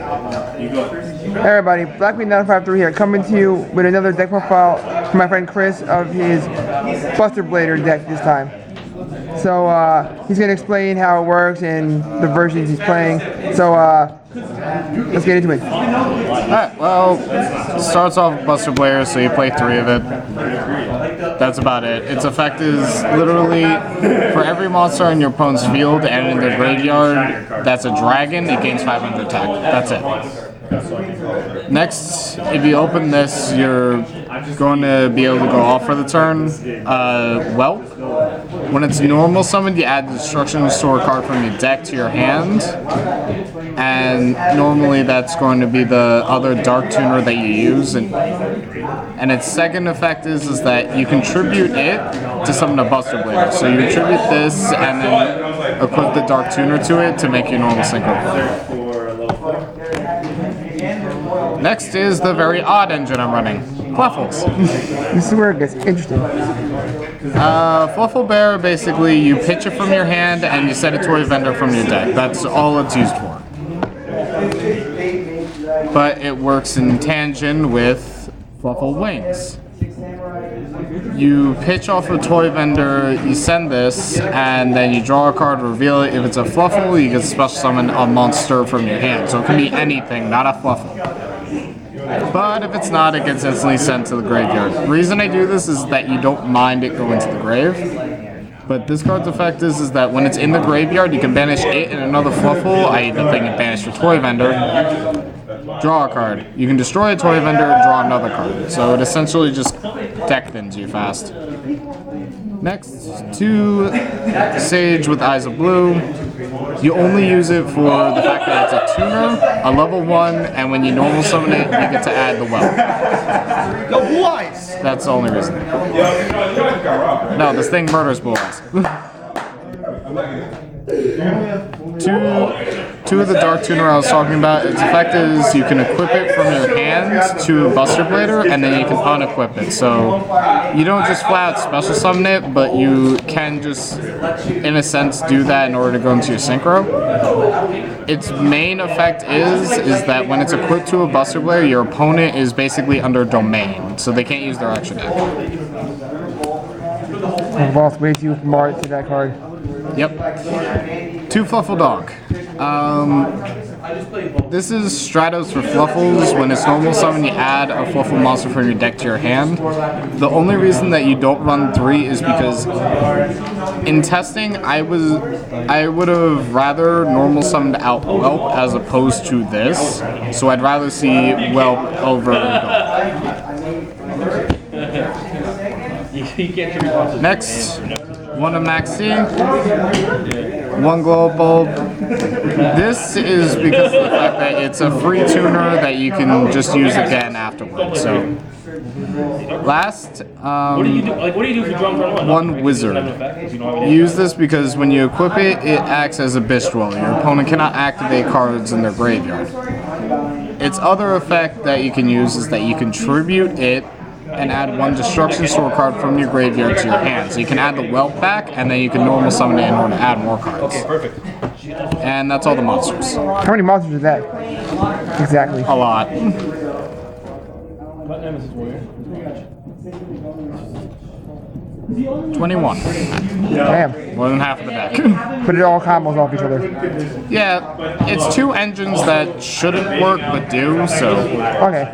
Hey everybody, Blackbean953 here, coming to you with another deck profile from my friend Chris of his Buster Blader deck this time. So he's going to explain how it works and the versions he's playing. So let's get into it. Alright, well, it starts off with Buster Blader, so you play 3 of it. That's about it. Its effect is literally for every monster in your opponent's field and in their graveyard that's a dragon, it gains 500 attack. That's it. Next, if you open this, you're going to be able to go off for the turn. Whelp. When it's normal summoned, you add the Destruction Restore card from your deck to your hand. And normally that's going to be the other Dark Tuner that you use. And its second effect is that you contribute it to summon a Buster Blader. So you contribute this and then equip the Dark Tuner to it to make your normal synchro. Next is the very odd engine I'm running, Fluffals. This is where it gets interesting. Fluffal Bear, basically you pitch it from your hand and you set a toy vendor from your deck. That's all it's used for. But it works in tangent with Fluffal Wings. You pitch off a toy vendor, you send this, and then you draw a card, reveal it. If it's a Fluffal, you can special summon a monster from your hand. So it can be anything, not a Fluffal. But if it's not, it gets instantly sent to the graveyard. The reason I do this is that you don't mind it going to the grave. But this card's effect is that when it's in the graveyard, you can banish it and another Fluffal, i.e. the thing you banished your toy vendor, draw a card. You can destroy a toy vendor and draw another card. So it essentially just deck thins you fast. Next, 2 Sage with Eyes of Blue. You only use it for the fact that it's a tuner, a level 1, and when you normal summon it, you get to add the Whelp. That's the only reason. No, this thing murders Blue Eyes. 2 of the Dark Tuner I was talking about, its effect is you can equip it from your hand to Buster Blader, and then you can unequip it. So you don't just flat out special summon it, but you can just, in a sense, do that in order to go into your synchro. Its main effect is that when it's equipped to a Buster Blader, your opponent is basically under domain, so they can't use their extra deck. I've lost way too smart to that card. Yep. 2 Fluffal Dog. This is Stratos for Fluffals. When it's normal summon, you add a Fluffal monster from your deck to your hand. The only reason that you don't run 3 is because in testing, I would have rather normal summoned out Whelp as opposed to this. So I'd rather see Whelp over Whelp. Next, 1 of Maxi, 1 Glow Bulb. This is because of the fact that it's a free tuner that you can just use again afterwards. So, last, 1 Wizard. Use this because when you equip it, it acts as a Bish Dweller. Your opponent cannot activate cards in their graveyard. Its other effect that you can use is that you contribute it and add 1 Destruction Sword card from your graveyard to your hand. So you can add the Whelp back, and then you can normal summon it in order to add more cards. Okay, perfect. And that's all the monsters. How many monsters is that? Exactly. A lot. What Nemesis Warrior? 21. Damn. More than half of the deck. But it all combos off each other. Yeah, it's 2 engines that shouldn't work but do, so. Okay.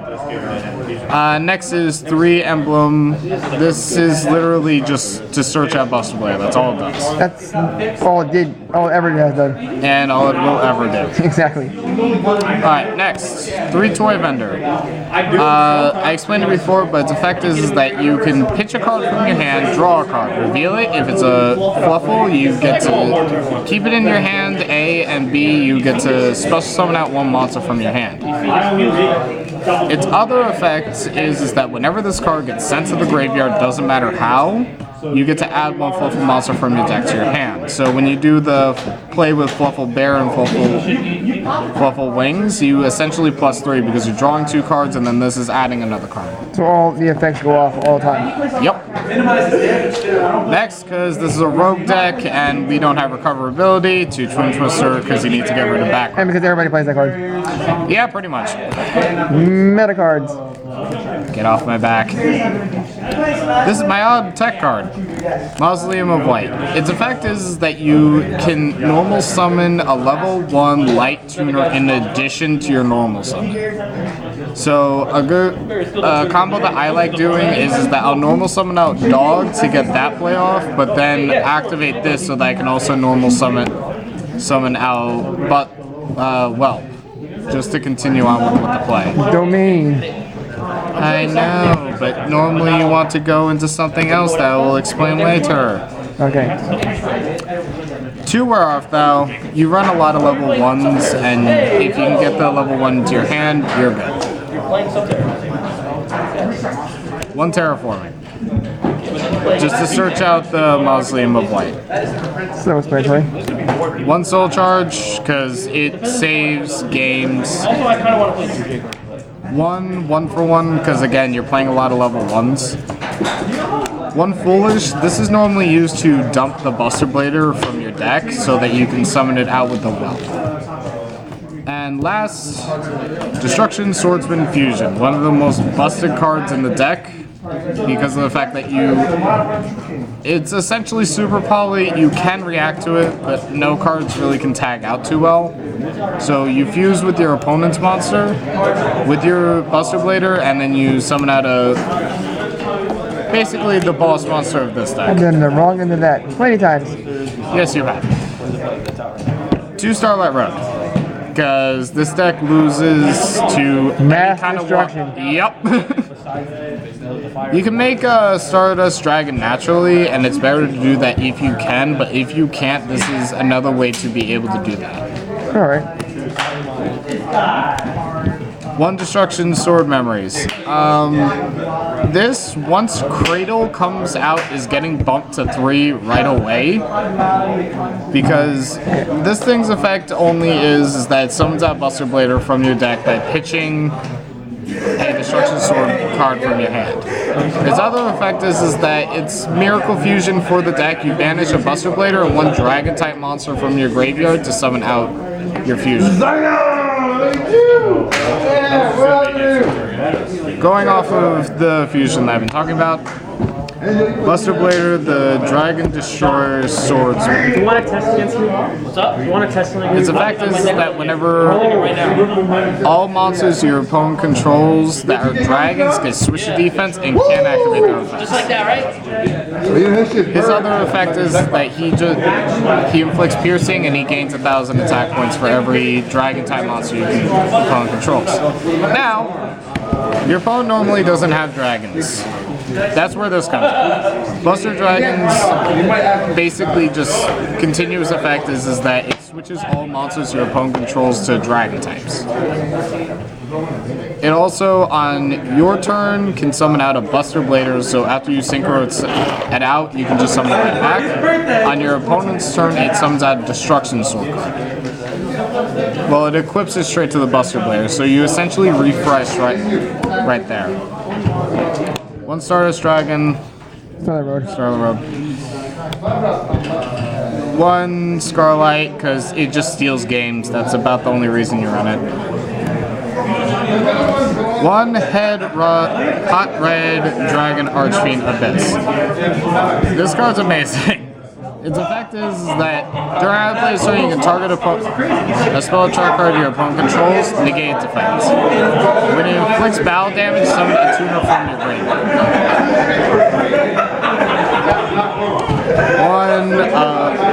Next is 3 Emblem. This is literally just to search out Buster Blader. That's all it does. That's all it did, all it ever has done. And all it will ever do. Exactly. Alright, next. 3 Toy Vendor. I explained it before, but its effect is that you can pitch a card from your hand, draw a card, reveal it. If it's a Fluffal, you get to keep it in your hand, A, and B, you get to special summon out 1 monster from your hand. Its other effect is that whenever this card gets sent to the graveyard, doesn't matter how, you get to add 1 Fluffal monster from your deck to your hand. So when you do the play with Fluffal Bear and Fluffal Fluffal Wings, you essentially plus 3 because you're drawing 2 cards and then this is adding another card. So all the effects go off all the time. Yep. Next, because this is a rogue deck and we don't have recoverability, to Twin Twister because you need to get rid of background. And because everybody plays that card. Yeah, pretty much. Meta cards. Get off my back. This is my odd tech card, Mausoleum of Light. Its effect is that you can normal summon a level 1 light tuner in addition to your normal summon. So a good combo that I like doing is that I'll normal summon out Dog to get that play off, but then activate this so that I can also normal summon out Whelp, just to continue on with the play. Domain. I know, but normally you want to go into something else that I will explain later. Okay. 2 wear off though, you run a lot of level 1s, and if you can get the level 1 into your hand, you're good. 1 terraforming. Just to search out the Mausoleum of Light. Self-explanatory. 1 soul charge, because it saves games. 1 for 1, because again, you're playing a lot of level 1s. 1 foolish, this is normally used to dump the Buster Blader from your deck so that you can summon it out with the Whelp. And last, Destruction Swordsman Fusion, one of the most busted cards in the deck because of the fact that it's essentially super poly, you can react to it, but no cards really can tag out too well. So you fuse with your opponent's monster, with your Buster Blader, and then you summon out basically the boss monster of this deck. I've done the wrong end of that plenty times. Yes, you have. 2 Starlight Road. Because this deck loses to mass kind destruction. Yep. You can make a Stardust Dragon naturally, and it's better to do that if you can, but if you can't, this is another way to be able to do that. Alright. 1 Destruction Sword Memories. This, once Cradle comes out, is getting bumped to 3 right away. Because this thing's effect only is that it summons out Buster Blader from your deck by pitching a Destruction Sword card from your hand. Its other effect is that it's Miracle Fusion for the deck. You banish a Buster Blader and 1 Dragon-type monster from your graveyard to summon out your fusion. Going off of the fusion that I've been talking about, Buster Blader, the Dragon Destroyer Swordsman. Do you want to test against me? What's up? You want to test against me? Its effect is that whenever all monsters your opponent controls that are dragons get switch to defense and can't activate their effects. Just like that, right? His other effect is that he inflicts piercing and he gains 1,000 attack points for every dragon-type monster your opponent controls. Now, your opponent normally doesn't have dragons. That's where this comes from. Buster Dragons basically just continuous effect is that it switches all monsters your opponent controls to dragon types. It also, on your turn, can summon out a Buster Blader, so after you synchro it out, you can just summon it right back. On your opponent's turn, it summons out a Destruction Sword card. Well, it equips it straight to the Buster Blader, so you essentially refresh right there. 1 Stardust Dragon. Starlight Road. 1 Scarlight, because it just steals games. That's about the only reason you run it. 1 Hot Red Dragon Archfiend Abyss. This card's amazing. Its effect is that during outplay of turn, you can target a spell attack card your opponent controls, negate its effects. When it inflicts battle damage, summon a tuner from your graveyard.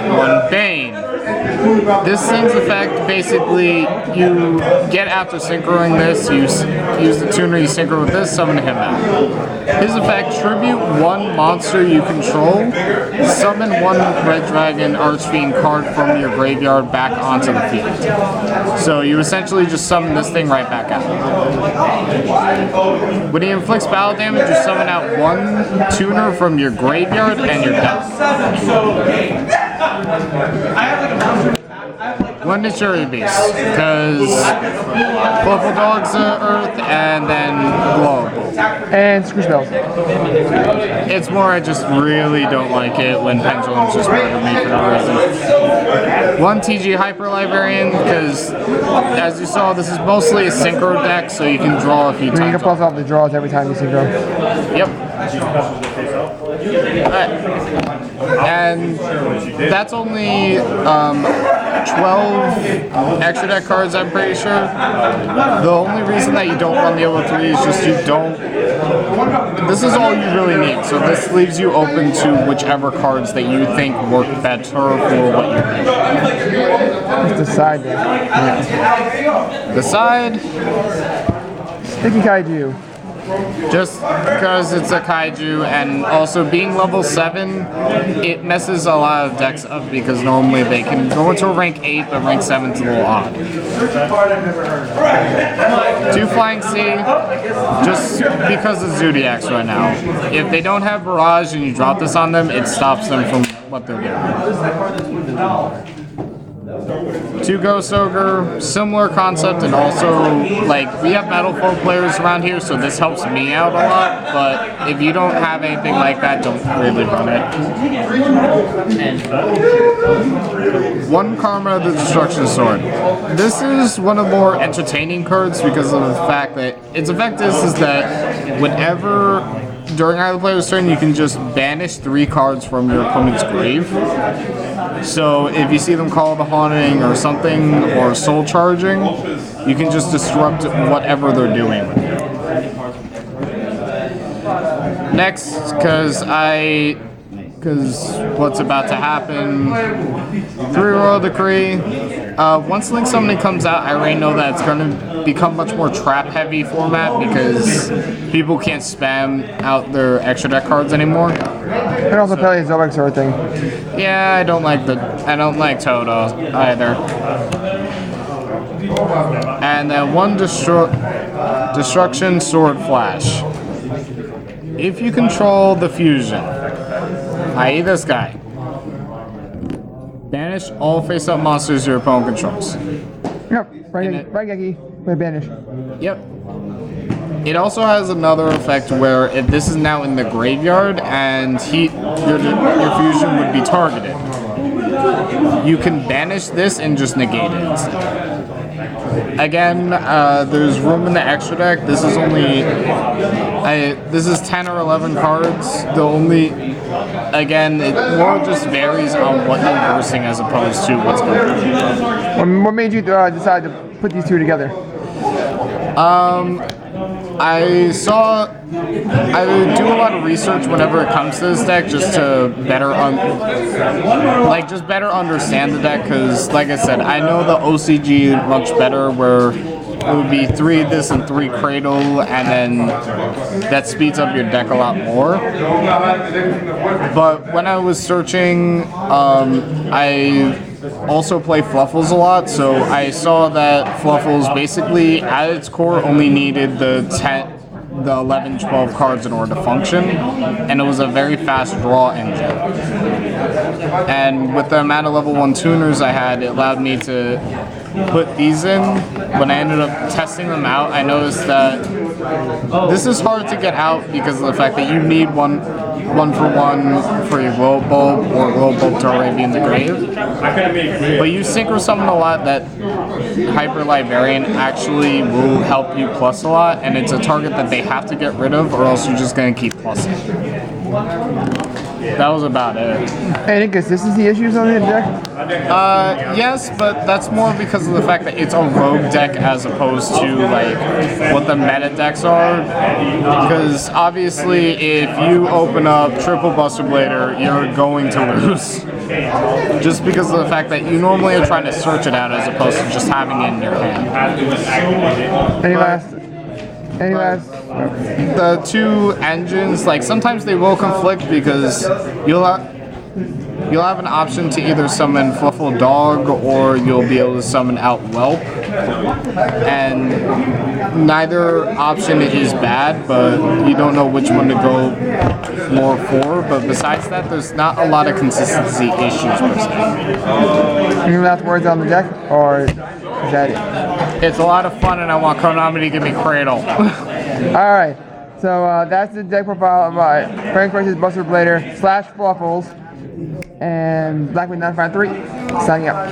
1 Bane. This thing's effect, basically, you get after synchroing this, you use the tuner, you synchro with this, summon him out. His effect, tribute 1 monster you control, summon 1 Red Dragon Archfiend card from your graveyard back onto the field. So you essentially just summon this thing right back out. When he inflicts battle damage, you summon out 1 tuner from your graveyard and you're done. 1 Planetary Beast, because Fluffal Dog's Earth, and then Glowable. And Screw Spells. It's more I just really don't like it when Pendulums just murder me for no reason. One TG Hyper Librarian, because as you saw, this is mostly a synchro deck, so you can draw a few You can times. plus off the draws every time you synchro. Yep. Alright. And that's only 12 extra deck cards, I'm pretty sure. The only reason that you don't run the Yellow 3 is just you don't... This is all you really need, so this leaves you open to whichever cards that you think work better for what you need. It's the side deck. The side, Sticky Kaiju. just because it's a kaiju, and also being level 7, it messes a lot of decks up because normally they can go into a rank 8, but rank 7's a little odd. 2 Flying Sea, just because of Zodiacs right now. If they don't have Barrage and you drop this on them, it stops them from what they're doing. 2 Ghost Ogre, similar concept, and also, like, we have Metal Folk players around here, so this helps me out a lot, but if you don't have anything like that, don't really run it. 1 Karma, the Destruction Sword. This is one of the more entertaining cards because of the fact that its effect is that whenever during either player's turn, you can just banish 3 cards from your opponent's grave. So if you see them call the Haunting or something, or Soul Charging, you can just disrupt whatever they're doing. Next, because what's about to happen, 3 Royal Decree. Once Link Summoning comes out, I already know that it's going to become much more trap-heavy format because people can't spam out their extra deck cards anymore. And also play a Zoic Sword thing. Yeah, I don't like Toto either. And then 1 Destruction Sword Flash. If you control the fusion, i.e. this guy, banish all face-up monsters your opponent controls. Yep, right, Geki. Right, banish. Yep. It also has another effect where if this is now in the graveyard and your fusion would be targeted, you can banish this and just negate it. Again, there's room in the extra deck. This is only... this is 10 or 11 cards. Again, it more just varies on what you're versing as opposed to what's going on. What made you decide to put these 2 together? I do a lot of research whenever it comes to this deck just to better understand the deck, because like I said, I know the OCG much better where it would be 3 this and 3 Cradle, and then that speeds up your deck a lot more. But when I was searching, I also play Fluffals a lot, so I saw that Fluffals basically at its core only needed the 11, 12 cards in order to function, and it was a very fast draw engine. And with the amount of level 1 tuners I had, it allowed me to put these in. When I ended up testing them out, I noticed that this is hard to get out because of the fact that you need one for one for your Glow Bulb or Glow Bulb to already be in the grave. But you synchro summon a lot that Hyper Librarian actually will help you plus a lot, and it's a target that they have to get rid of or else you're just going to keep plussing. That was about it. Any consistency issues on the deck? Yes, but that's more because of the fact that it's a rogue deck as opposed to like what the meta decks are. Because obviously, if you open up triple Buster Blader, you're going to lose. Just because of the fact that you normally are trying to search it out as opposed to just having it in your hand. Any last? The 2 engines, like sometimes they will conflict because you'll you'll have an option to either summon Fluffal Dog or you'll be able to summon out Whelp. And neither option is bad, but you don't know which one to go more for. But besides that, there's not a lot of consistency issues per se. Any last words on the deck, or is that it? It's a lot of fun, and I want Konami to give me Cradle. All right. So that's the deck profile of Frank Chris's Buster Blader / Fluffals and Blackman 953 signing out.